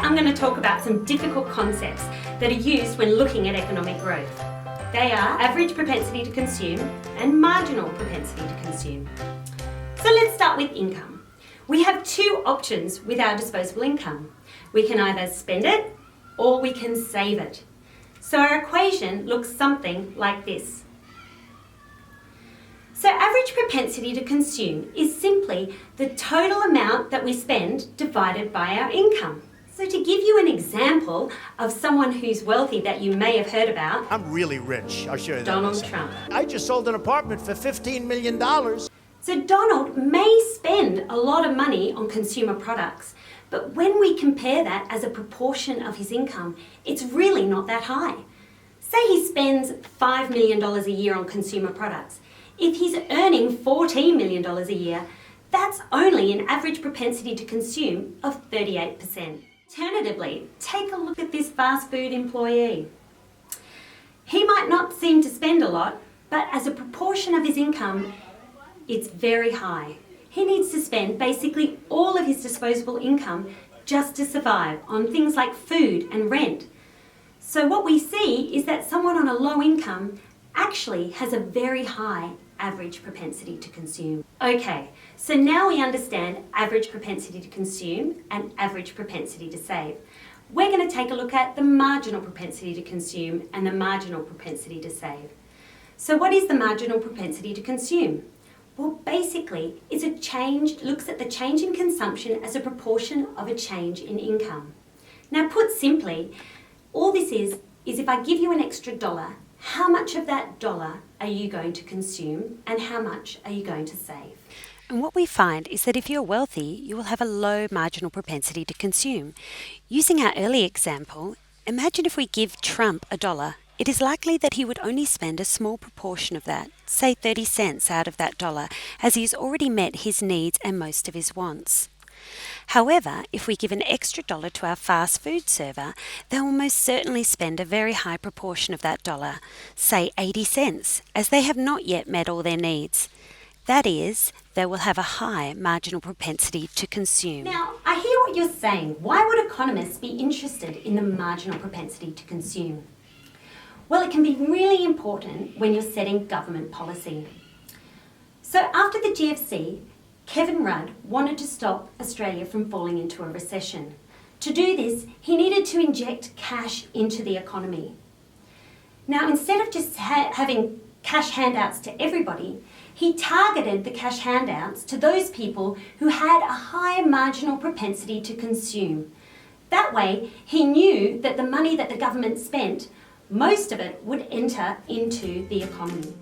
I'm going to talk about some difficult concepts that are used when looking at economic growth. They are average propensity to consume and marginal propensity to consume. So let's start with income. We have two options with our disposable income. We can either spend it or we can save it. So our equation looks something like this. So average propensity to consume is simply the total amount that we spend divided by our income. So to give you an example of someone who's wealthy that you may have heard about, I'm really rich, I'll show you that. Donald Trump. I just sold an apartment for $15 million. So Donald may spend a lot of money on consumer products, but when we compare that as a proportion of his income, it's really not that high. Say he spends $5 million a year on consumer products. If he's earning $14 million a year, that's only an average propensity to consume of 38%. Alternatively, take a look at this fast food employee. He might not seem to spend a lot, but as a proportion of his income, it's very high. He needs to spend basically all of his disposable income just to survive on things like food and rent. So what we see is that someone on a low income actually has a very high average propensity to consume. Okay, so now we understand average propensity to consume and average propensity to save. We're going to take a look at the marginal propensity to consume and the marginal propensity to save. So what is the marginal propensity to consume? Well, basically, looks at the change in consumption as a proportion of a change in income. Now, put simply, all this is if I give you an extra dollar, how much of that dollar are you going to consume and how much are you going to save? And what we find is that if you're wealthy, you will have a low marginal propensity to consume. Using our early example, imagine if we give Trump $1. It is likely that he would only spend a small proportion of that, say 30 cents out of that dollar, as he has already met his needs and most of his wants. However, if we give an extra dollar to our fast food server, they will most certainly spend a very high proportion of that dollar, say 80 cents, as they have not yet met all their needs. That is, they will have a high marginal propensity to consume. Now, I hear what you're saying. Why would economists be interested in the marginal propensity to consume? Well, it can be really important when you're setting government policy. So after the GFC, Kevin Rudd wanted to stop Australia from falling into a recession. To do this, he needed to inject cash into the economy. Now, instead of just having cash handouts to everybody, he targeted the cash handouts to those people who had a high marginal propensity to consume. That way, he knew that the money that the government spent, most of it would enter into the economy.